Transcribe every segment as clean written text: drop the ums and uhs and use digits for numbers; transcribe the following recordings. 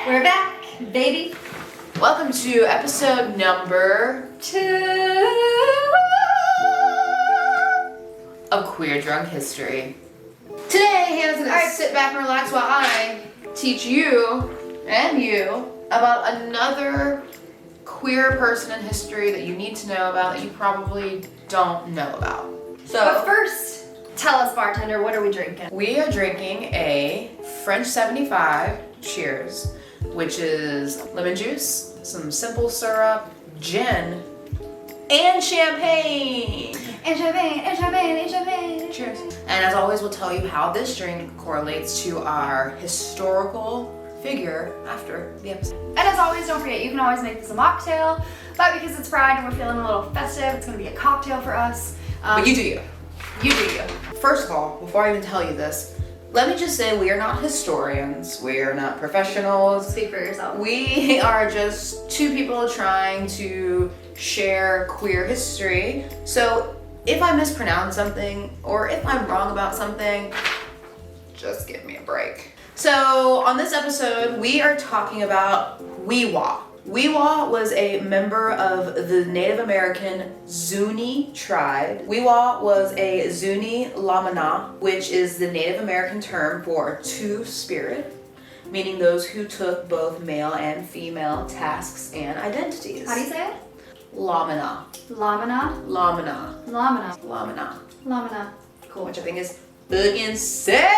We're back, baby. Welcome to episode number 2 of Queer Drunk History. Today, Hannah's gonna sit back and relax while I teach you and you about another queer person in history that you need to know about that you probably don't know about. But first, tell us, bartender, what are we drinking? We are drinking a French 75 cheers, which is lemon juice, some simple syrup, gin, and champagne. And champagne, and champagne, and champagne. Cheers. And as always, we'll tell you how this drink correlates to our historical figure after the episode. And as always, don't forget, you can always make this a mocktail, but because it's Pride and we're feeling a little festive, it's gonna be a cocktail for us. But you do you. You do you. First of all, before I even tell you this, let me just say we are not historians, we are not professionals. Speak for yourself. We are just two people trying to share queer history. So if I mispronounce something or if I'm wrong about something, just give me a break. So on this episode, we are talking about Weewa. Weewa was a member of the Native American Zuni tribe. Weewa was a Zuni lhamana, which is the Native American term for two-spirit, meaning those who took both male and female tasks and identities. How do you say it? Lhamana. Lamina? Lhamana. Lamina. Lhamana. Lamina. Cool. Which I think is fucking sick.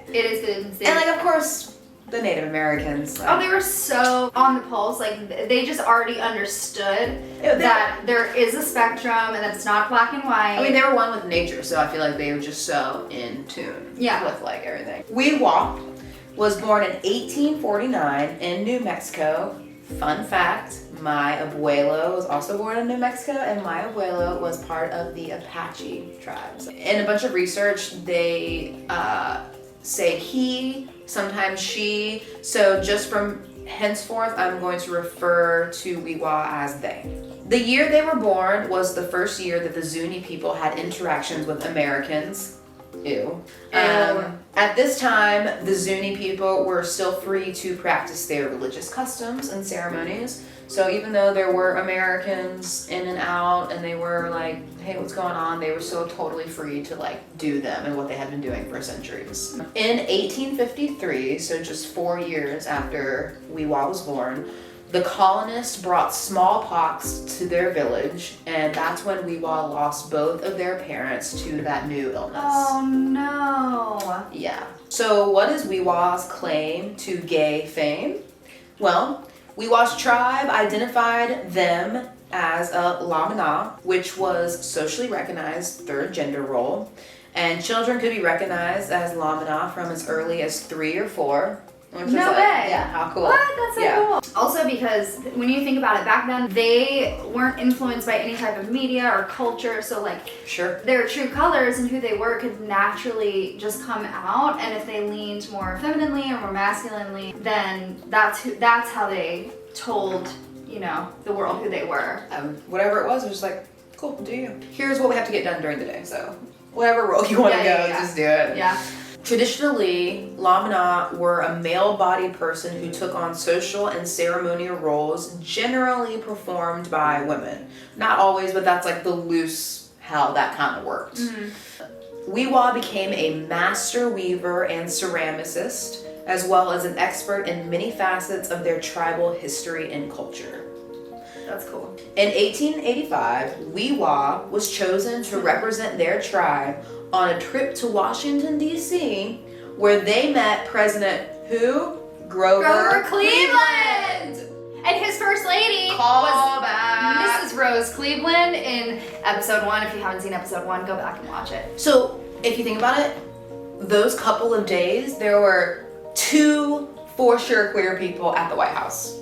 It is good. And like, of course, the Native Americans. Oh, they were so on the pulse. Like, they just already understood that there is a spectrum and that it's not black and white. I mean, they were one with nature, so I feel like they were just so in tune with like everything. Weewa was born in 1849 in New Mexico. Fun fact, my abuelo was also born in New Mexico, and my abuelo was part of the Apache tribes. In a bunch of research, they say he, sometimes she, so just from henceforth, I'm going to refer to Weewa as they. The year they were born was the first year that the Zuni people had interactions with Americans. Ew. At this time, the Zuni people were still free to practice their religious customs and ceremonies. So even though there were Americans in and out and they were like, hey, what's going on? They were still totally free to like do them and what they had been doing for centuries. In 1853, so just 4 years after Weewa was born, the colonists brought smallpox to their village, and that's when Weewa lost both of their parents to that new illness. Oh no. Yeah. So what is Weewa's claim to gay fame? Well, Weewa's tribe identified them as a lamana, which was socially recognized third gender role, and children could be recognized as lamana from as early as 3 or 4. No way. Yeah, how cool. What? That's so cool. Also because when you think about it, back then, they weren't influenced by any type of media or culture, so like their true colors and who they were could naturally just come out, and if they leaned more femininely or more masculinely, then that's how they told, you know, the world who they were. Whatever it was just like, cool, do you. Here's what we have to get done during the day, so whatever role you want to go, just do it. Yeah. Traditionally, lamana were a male-bodied person who took on social and ceremonial roles generally performed by women. Not always, but that's like the loose how that kind of worked. Mm-hmm. Weewa became a master weaver and ceramicist, as well as an expert in many facets of their tribal history and culture. That's cool. In 1885, Weewa was chosen to represent their tribe on a trip to Washington, D.C., where they met President who? Grover Cleveland! And his first lady was Mrs. Rose Cleveland in episode 1. If you haven't seen episode 1, go back and watch it. So, if you think about it, those couple of days, there were 2 for sure queer people at the White House.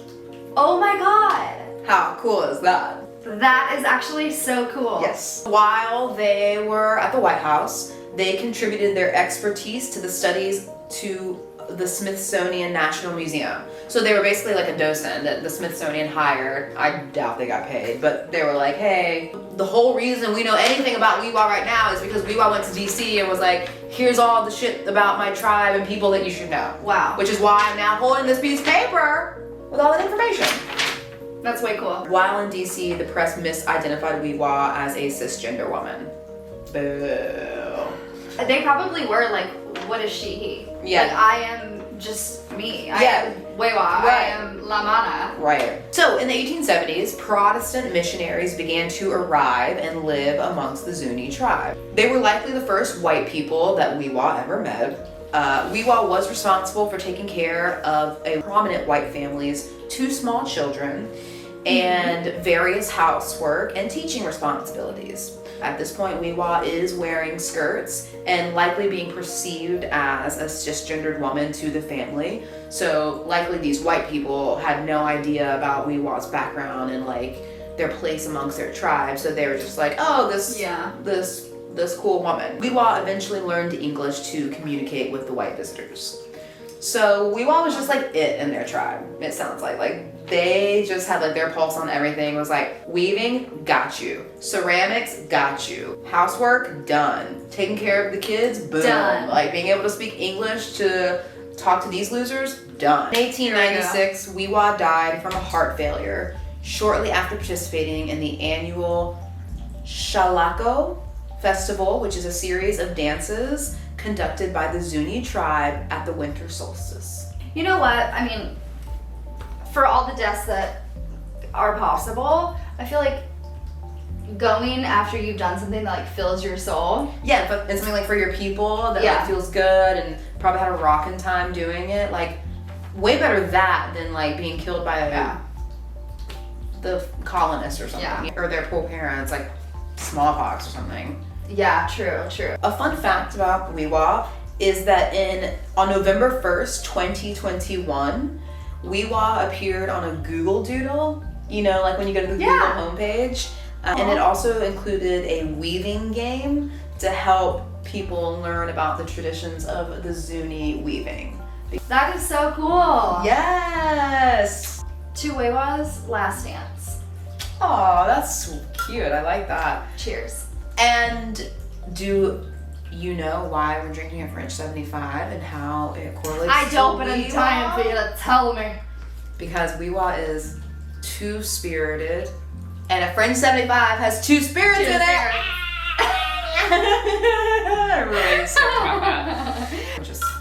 Oh my god! How cool is that? That is actually so cool. Yes. While they were at the White House, they contributed their expertise to the studies to the Smithsonian National Museum. So they were basically like a docent that the Smithsonian hired. I doubt they got paid, but they were like, hey, the whole reason we know anything about Weewa right now is because Weewa went to DC and was like, here's all the shit about my tribe and people that you should know. Wow. Which is why I'm now holding this piece of paper with all that information. That's way cool. While in DC, the press misidentified Weewa as a cisgender woman. Boo. They probably were like, what is she, he? Yeah. Like, I am just me. I Yeah. am Weewa. Right. I am lhamana. Right. So in the 1870s, Protestant missionaries began to arrive and live amongst the Zuni tribe. They were likely the first white people that Weewa ever met. Weewa was responsible for taking care of a prominent white family's 2 small children and various housework and teaching responsibilities. At this point, Weewa is wearing skirts and likely being perceived as a cisgendered woman to the family. So likely these white people had no idea about Weewa's background and like their place amongst their tribe. So they were just like, oh, this cool woman. Weewa eventually learned English to communicate with the white visitors. So Weewa was just like it in their tribe, it sounds like. Like they just had like their pulse on everything. It was like weaving, got you. Ceramics, got you. Housework, done. Taking care of the kids, boom. Done. Like being able to speak English to talk to these losers, done. In 1896, Weewa died from a heart failure shortly after participating in the annual Shalako Festival, which is a series of dances conducted by the Zuni tribe at the winter solstice. You know what? I mean, for all the deaths that are possible, I feel like going after you've done something that like fills your soul. Yeah, but it's something like for your people that like feels good and probably had a rockin' time doing it. Like, way better that than like being killed by the colonists or something, or their poor parents, like smallpox or something. Yeah, true. A fun fact about Weewa is that on November 1st, 2021, Weewa appeared on a Google Doodle, you know, like when you go to the Google homepage. And it also included a weaving game to help people learn about the traditions of the Zuni weaving. That is so cool. Yes! 2 Weewa's last dance. Oh, that's so cute. I like that. Cheers. And do you know why we're drinking a French 75 and how it correlates I don't, to but I'm Weewa? dying for you to tell me. Because Weewa is two-spirited, and a French 75 has 2 spirits in it. Really sorry about that.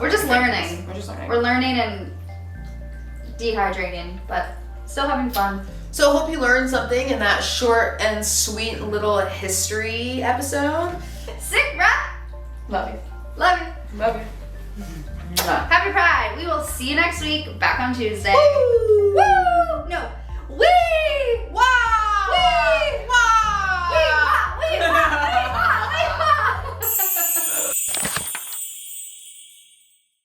We're just learning. We're just learning. We're learning and dehydrating, but still having fun. So hope you learned something in that short and sweet little history episode. Sick, right? Love you. Love you. Love you. Happy Pride. We will see you next week, back on Tuesday. Woo! Woo! No. Woo!